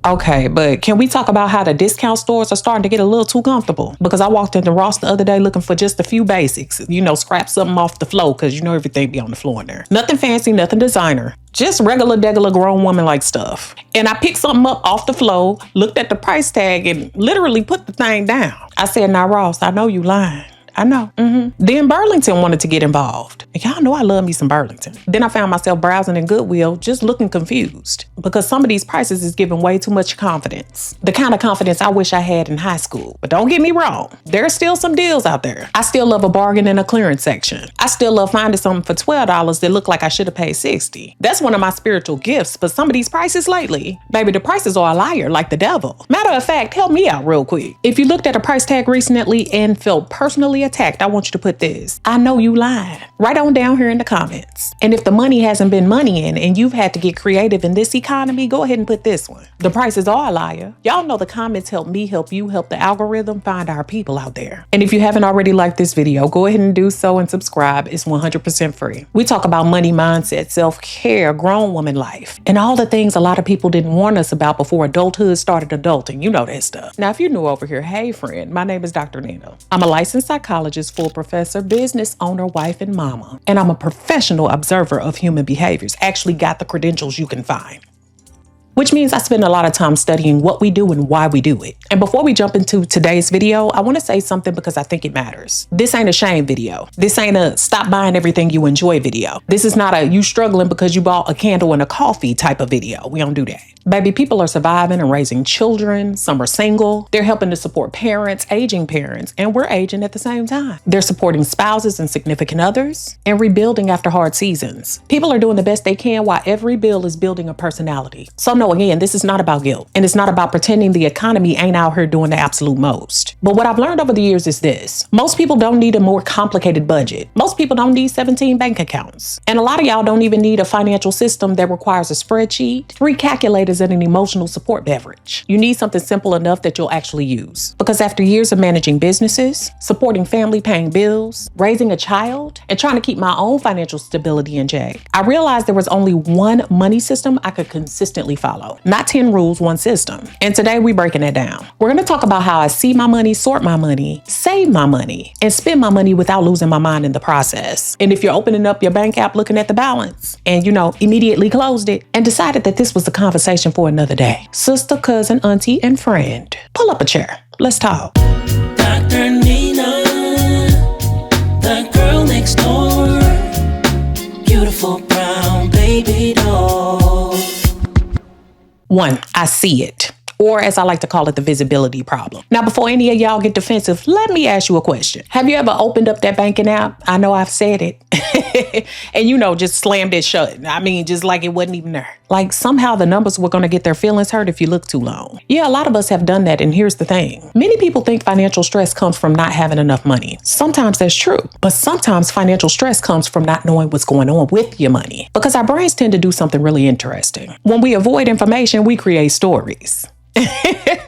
Okay, but can we talk about how the discount stores are starting to get a little too comfortable? Because I walked into Ross the other day looking for just a few basics. Scrap something off the floor because everything be on the floor in there. Nothing fancy, nothing designer. Just regular grown woman like stuff. And I picked something up off the floor, looked at the price tag, and literally put the thing down. I said, now Ross, I know you lying. I know. Then Burlington wanted to get involved. Y'all know I love me some Burlington. Then I found myself browsing in Goodwill, just looking confused because some of these prices is giving way too much confidence. The kind of confidence I wish I had in high school. But don't get me wrong, there are still some deals out there. I still love a bargain in a clearance section. I still love finding something for $12 that look like I should have paid $60. That's one of my spiritual gifts. But some of these prices lately, baby, the prices are a liar like the devil. Matter of fact, help me out real quick. If you looked at a price tag recently and felt personally attacked, I want you to put this: I know you lying. Right on down here in the comments. And if the money hasn't been moneying and you've had to get creative in this economy, go ahead and put this one: the prices are a liar. Y'all know the comments help me, help you, help the algorithm find our people out there. And if you haven't already liked this video, go ahead and do so and subscribe. It's 100% free. We talk about money mindset, self-care, grown woman life, and all the things a lot of people didn't warn us about before adulthood started adulting. You know that stuff. Now, if you're new over here, hey friend, my name is Dr. Nina. I'm a licensed psychologist, full professor, business owner, wife, and mama. And I'm a professional observer of human behaviors. Actually got the credentials you can find. Which means I spend a lot of time studying what we do and why we do it. And before we jump into today's video, I want to say something because I think it matters. This ain't a shame video. This ain't a stop buying everything you enjoy video. This is not a you struggling because you bought a candle and a coffee type of video. We don't do that. Baby, people are surviving and raising children. Some are single. They're helping to support parents, aging parents, and we're aging at the same time. They're supporting spouses and significant others and rebuilding after hard seasons. People are doing the best they can while every bill is building a personality. So no, again, this is not about guilt, and it's not about pretending the economy ain't out here doing the absolute most. But what I've learned over the years is this: most people don't need a more complicated budget. Most people don't need 17 bank accounts. And a lot of y'all don't even need a financial system that requires a spreadsheet, 3 calculators, and an emotional support beverage. You need something simple enough that you'll actually use. Because after years of managing businesses, supporting family, paying bills, raising a child, and trying to keep my own financial stability in check, I realized there was only one money system I could consistently follow. Not 10 rules, one system. And today we're breaking it down. We're going to talk about how I see my money, sort my money, save my money, and spend my money without losing my mind in the process. And if you're opening up your bank app looking at the balance and immediately closed it and decided that this was the conversation for another day, sister, cousin, auntie, and friend, pull up a chair. Let's talk. Dr. Nina, the girl next door, beautiful brown baby doll. 1, I see it. Or as I like to call it, the visibility problem. Now, before any of y'all get defensive, let me ask you a question. Have you ever opened up that banking app? I know I've said it. And just slammed it shut. I mean, just like it wasn't even there. Like somehow the numbers were going to get their feelings hurt if you look too long. Yeah, a lot of us have done that. And here's the thing. Many people think financial stress comes from not having enough money. Sometimes that's true. But sometimes financial stress comes from not knowing what's going on with your money. Because our brains tend to do something really interesting. When we avoid information, we create stories.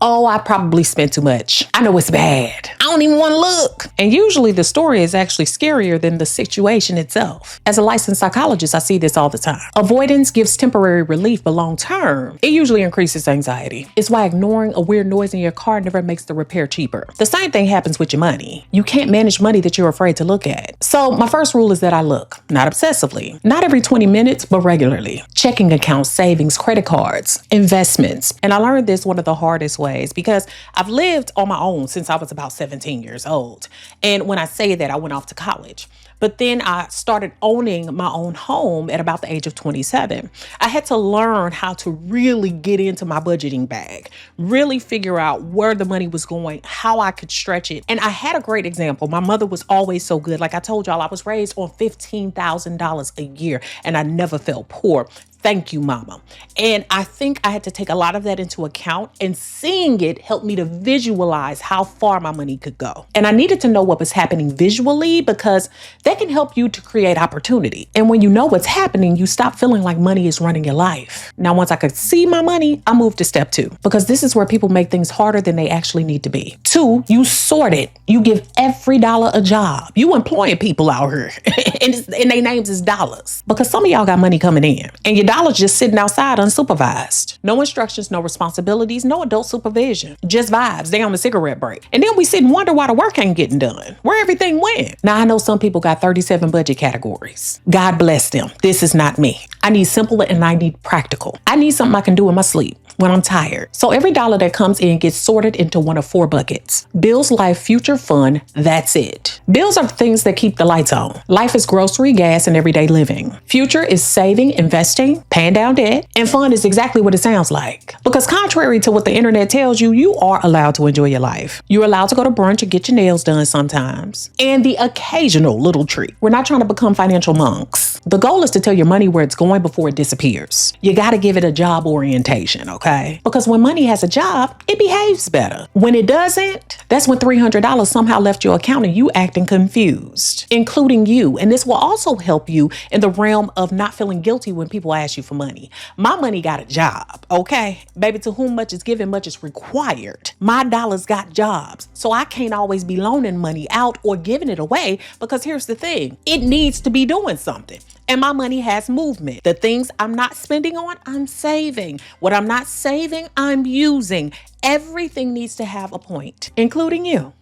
Oh, I probably spent too much. I know it's bad. I don't even want to look. And usually the story is actually scarier than the situation itself. As a licensed psychologist, I see this all the time. Avoidance gives temporary relief, but long term, it usually increases anxiety. It's why ignoring a weird noise in your car never makes the repair cheaper. The same thing happens with your money. You can't manage money that you're afraid to look at. So my first rule is that I look, not obsessively, not every 20 minutes, but regularly. Checking accounts, savings, credit cards, investments. And I learned this one of the hardest ways because I've lived on my own since I was about 17 years old. And when I say that, I went off to college. But then I started owning my own home at about the age of 27. I had to learn how to really get into my budgeting bag, really figure out where the money was going, how I could stretch it. And I had a great example. My mother was always so good. Like I told y'all, I was raised on $15,000 a year and I never felt poor. Thank you, mama. And I think I had to take a lot of that into account, and seeing it helped me to visualize how far my money could go. And I needed to know what was happening visually because that They can help you to create opportunity. And when you know what's happening, you stop feeling like money is running your life. Now, once I could see my money, I moved to step 2, because this is where people make things harder than they actually need to be. 2, you sort it. You give every dollar a job. You employing people out here and their names is dollars, because some of y'all got money coming in and your dollars just sitting outside unsupervised. No instructions, no responsibilities, no adult supervision, just vibes. They on the cigarette break. And then we sit and wonder why the work ain't getting done, where everything went. Now, I know some people got 37 budget categories. God bless them. This is not me. I need simple and I need practical. I need something I can do in my sleep when I'm tired. So every dollar that comes in gets sorted into one of 4 buckets. Bills, life, future, fun. That's it. Bills are things that keep the lights on. Life is grocery, gas, and everyday living. Future is saving, investing, paying down debt, and fun is exactly what it sounds like. Because contrary to what the internet tells you, you are allowed to enjoy your life. You're allowed to go to brunch and get your nails done sometimes. And the occasional little treat. We're not trying to become financial monks. The goal is to tell your money where it's going before it disappears. You got to give it a job orientation, okay? Because when money has a job, it behaves better. When it doesn't, that's when $300 somehow left your account and you acting confused, including you. And this will also help you in the realm of not feeling guilty when people ask you for money. My money got a job, okay? Baby, to whom much is given, much is required. My dollars got jobs. So I can't always be loaning money out or giving it away, because here's the thing. It needs to be doing something. And my money has movement. The things I'm not spending on, I'm saving. What I'm not saving, I'm using. Everything needs to have a point, including you.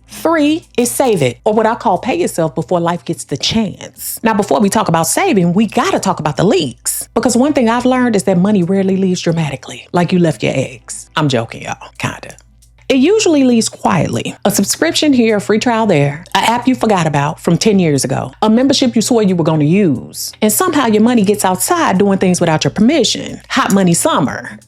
3 is save it, or what I call pay yourself before life gets the chance. Now, before we talk about saving, we gotta talk about the leaks. Because one thing I've learned is that money rarely leaves dramatically, like you left your eggs. I'm joking, y'all, kinda. It usually leaves quietly. A subscription here, a free trial there, an app you forgot about from 10 years ago, a membership you swore you were going to use. And somehow your money gets outside doing things without your permission. Hot money summer.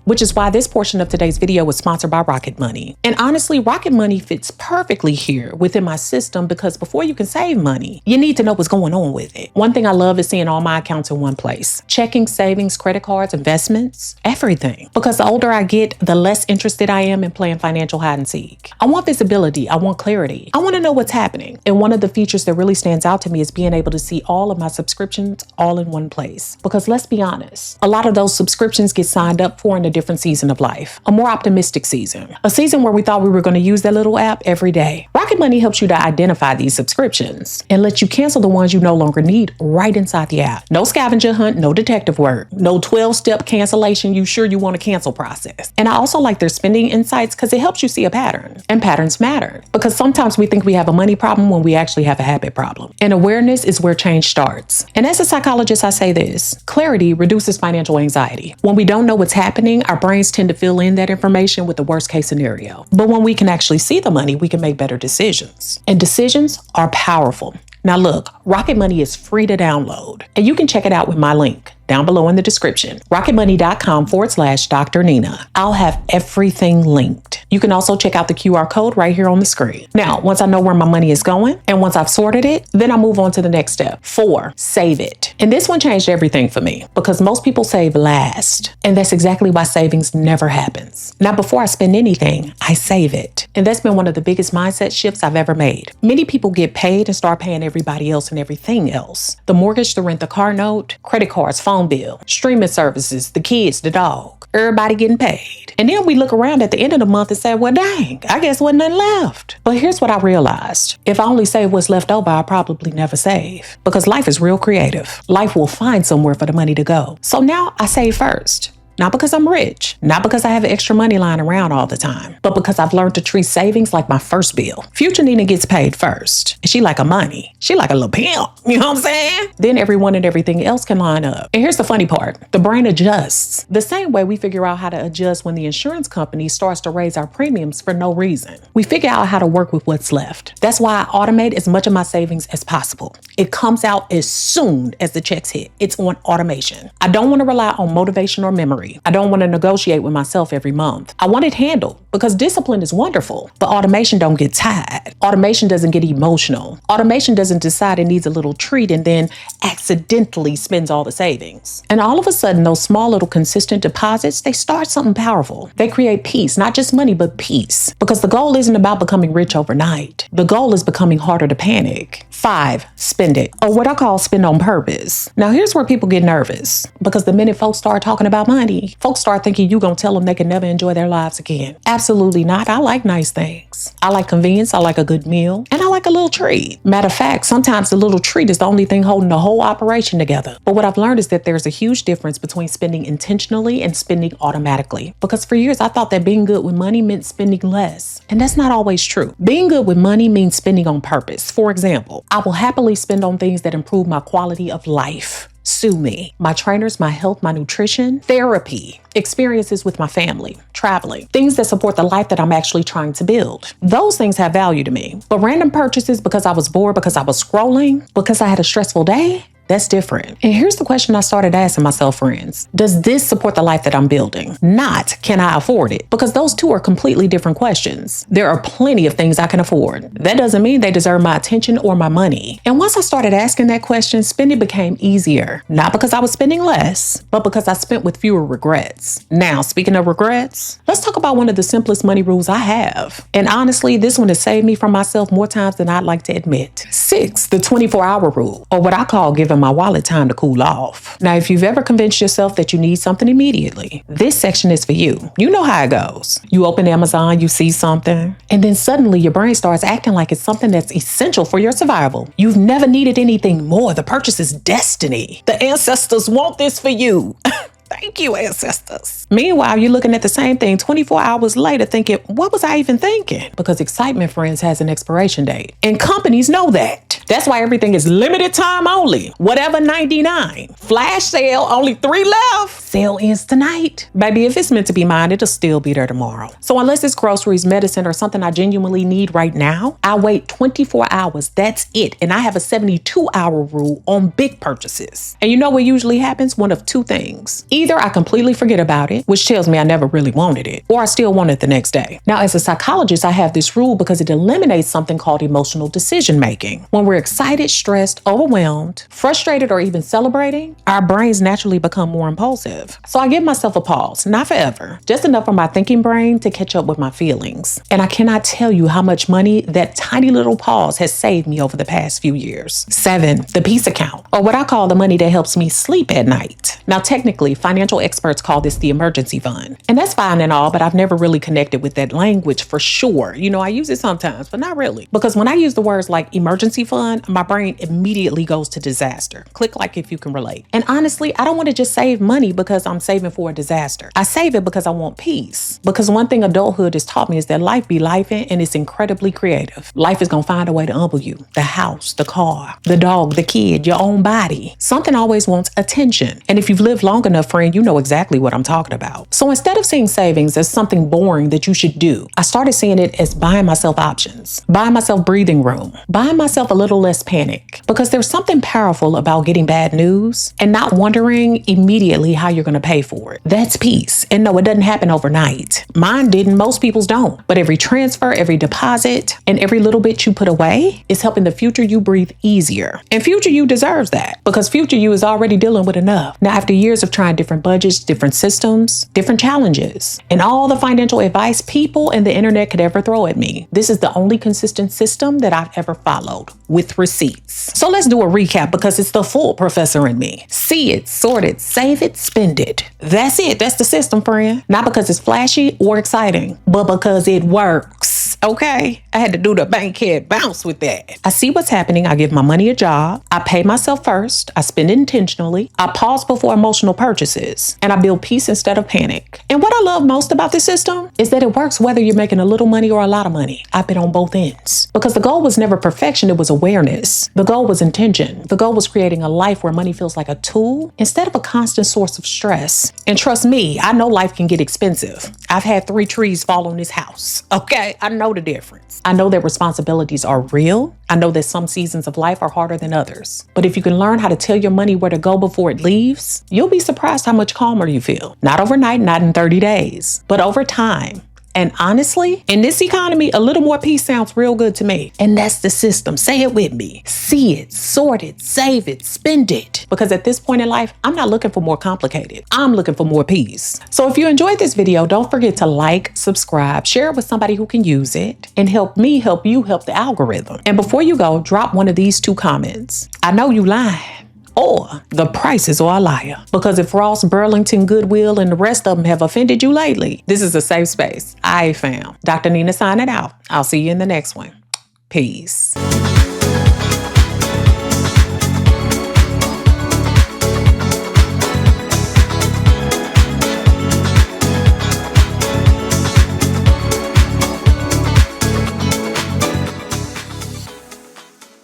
Which is why this portion of today's video was sponsored by Rocket Money. And honestly, Rocket Money fits perfectly here within my system, because before you can save money, you need to know what's going on with it. One thing I love is seeing all my accounts in one place. Checking, savings, credit cards, investments, everything. Because the older I get, the less interested I am in playing financial hide and seek. I want visibility. I want clarity. I want to know what's happening. And one of the features that really stands out to me is being able to see all of my subscriptions all in one place. Because let's be honest, a lot of those subscriptions get signed up for in a different season of life, a more optimistic season, a season where we thought we were going to use that little app every day. Rocket Money helps you to identify these subscriptions and let you cancel the ones you no longer need right inside the app. No scavenger hunt, no detective work, no 12-step cancellation you sure you want to cancel process. And I also like their spending insights, because it helps you see a pattern, and patterns matter, because sometimes we think we have a money problem when we actually have a habit problem. And awareness is where change starts. And as a psychologist, I say this: clarity reduces financial anxiety. When we don't know what's happening, our brains tend to fill in that information with the worst case scenario. But when we can actually see the money, we can make better decisions. And decisions are powerful. Now look, Rocket Money is free to download, and you can check it out with my link down below in the description, rocketmoney.com/Dr. Nina. I'll have everything linked. You can also check out the QR code right here on the screen. Now, once I know where my money is going, and once I've sorted it, then I move on to the next step. 4, save it. And this one changed everything for me, because most people save last. And that's exactly why savings never happens. Now, before I spend anything, I save it. And that's been one of the biggest mindset shifts I've ever made. Many people get paid and start paying everybody else and everything else. The mortgage, the rent, the car note, credit cards, phone bill, streaming services, the kids, the dog, everybody getting paid. And then we look around at the end of the month and say, well, dang, I guess wasn't nothing left. But here's what I realized. If I only save what's left over, I'll probably never save, because life is real creative. Life will find somewhere for the money to go. So now I save first. Not because I'm rich, not because I have extra money lying around all the time, but because I've learned to treat savings like my first bill. Future Nina gets paid first, and she like a money. She like a little pimp, you know what I'm saying? Then everyone and everything else can line up. And here's the funny part. The brain adjusts. The same way we figure out how to adjust when the insurance company starts to raise our premiums for no reason. We figure out how to work with what's left. That's why I automate as much of my savings as possible. It comes out as soon as the checks hit. It's on automation. I don't want to rely on motivation or memory. hurry. I don't want to negotiate with myself every month. I want it handled because discipline is wonderful, but automation don't get tired. Automation doesn't get emotional. Automation doesn't decide it needs a little treat and then accidentally spends all the savings. And all of a sudden, those small little consistent deposits, they start something powerful. They create peace, not just money, but peace. Because the goal isn't about becoming rich overnight. The goal is becoming harder to panic. 5, spend it, or what I call spend on purpose. Now, here's where people get nervous, because the minute folks start talking about money, folks start thinking you're going to tell them they can never enjoy their lives again. Absolutely not. I like nice things. I like convenience. I like a good meal, and I like a little treat. Matter of fact, sometimes the little treat is the only thing holding the whole operation together. But what I've learned is that there's a huge difference between spending intentionally and spending automatically. Because for years, I thought that being good with money meant spending less. And that's not always true. Being good with money means spending on purpose. For example, I will happily spend on things that improve my quality of life. Sue me. My trainers, my health, my nutrition, therapy, experiences with my family, traveling, things that support the life that I'm actually trying to build. Those things have value to me. But random purchases because I was bored, because I was scrolling, because I had a stressful day, that's different. And here's the question I started asking myself, friends. Does this support the life that I'm building? Not, can I afford it? Because those two are completely different questions. There are plenty of things I can afford. That doesn't mean they deserve my attention or my money. And once I started asking that question, spending became easier. Not because I was spending less, but because I spent with fewer regrets. Now, speaking of regrets, let's talk about one of the simplest money rules I have. And honestly, this one has saved me from myself more times than I'd like to admit. 6, the 24-hour rule, or what I call giving my wallet time to cool off. Now, if you've ever convinced yourself that you need something immediately, this section is for you. You know how it goes. You open Amazon, you see something, and then suddenly your brain starts acting like it's something that's essential for your survival. You've never needed anything more. The purchase is destiny. The ancestors want this for you. Thank you, ancestors. Meanwhile, you're looking at the same thing 24 hours later thinking, what was I even thinking? Because excitement, friends, has an expiration date. And companies know that. That's why everything is limited time only. Whatever 99. Flash sale, only 3 left. Sale ends tonight. Baby, if it's meant to be mine, it'll still be there tomorrow. So unless it's groceries, medicine, or something I genuinely need right now, I wait 24 hours. That's it. And I have a 72-hour rule on big purchases. And you know what usually happens? One of two things. Either I completely forget about it, which tells me I never really wanted it, or I still want it the next day. Now, as a psychologist, I have this rule because it eliminates something called emotional decision making. When we're excited, stressed, overwhelmed, frustrated, or even celebrating, our brains naturally become more impulsive. So I give myself a pause, not forever, just enough for my thinking brain to catch up with my feelings. And I cannot tell you how much money that tiny little pause has saved me over the past few years. 7, the peace account, or what I call the money that helps me sleep at night. Now, technically, financial experts call this the emergency fund. And that's fine and all, but I've never really connected with that language for sure. You know, I use it sometimes, but not really. Because when I use the words like emergency fund, my brain immediately goes to disaster. Click like if you can relate. And honestly, I don't want to just save money because I'm saving for a disaster. I save it because I want peace. Because one thing adulthood has taught me is that life be lifing, and it's incredibly creative. Life is going to find a way to humble you. The house, the car, the dog, the kid, your own body. Something always wants attention. And if you've lived long enough, friend, you know exactly what I'm talking about. So instead of seeing savings as something boring that you should do, I started seeing it as buying myself options, buying myself breathing room, buying myself a little less panic. Because there's something powerful about getting bad news and not wondering immediately how you're going to pay for it. That's peace. And no, it doesn't happen overnight. Mine didn't. Most people's don't. But every transfer, every deposit, and every little bit you put away is helping the future you breathe easier. And future you deserves that because future you is already dealing with enough. Now, after years of trying different budgets, different systems, different challenges, and all the financial advice people and the internet could ever throw at me, this is the only consistent system that I've ever followed with receipts. So let's do a recap because it's the full professor in me. See it, sort it, save it, spend it. That's it. That's the system, friend. Not because it's flashy or exciting, but because it works. Okay? I had to do the bankhead bounce with that. I see what's happening. I give my money a job. I pay myself first. I spend it intentionally. I pause before emotional purchases. And I build peace instead of panic. And what I love most about this system is that it works whether you're making a little money or a lot of money. I've been on both ends. Because the goal was never perfection. It was awareness. The goal was intention. The goal was creating a life where money feels like a tool instead of a constant source of stress. And trust me, I know life can get expensive. I've had 3 trees fall on this house. Okay? I know the difference. I know that responsibilities are real. I know that some seasons of life are harder than others. But if you can learn how to tell your money where to go before it leaves, you'll be surprised how much calmer you feel. Not overnight, not in 30 days, but over time. And honestly, in this economy, a little more peace sounds real good to me. And that's the system. Say it with me. See it, sort it, save it, spend it. Because at this point in life, I'm not looking for more complicated. I'm looking for more peace. So if you enjoyed this video, don't forget to like, subscribe, share it with somebody who can use it, and help me help you help the algorithm. And before you go, drop one of these 2 comments. I know you lying. Or the prices are a liar. Because if Ross, Burlington, Goodwill, and the rest of them have offended you lately, this is a safe space I found. Dr. Nina signing out. I'll see you in the next one. Peace.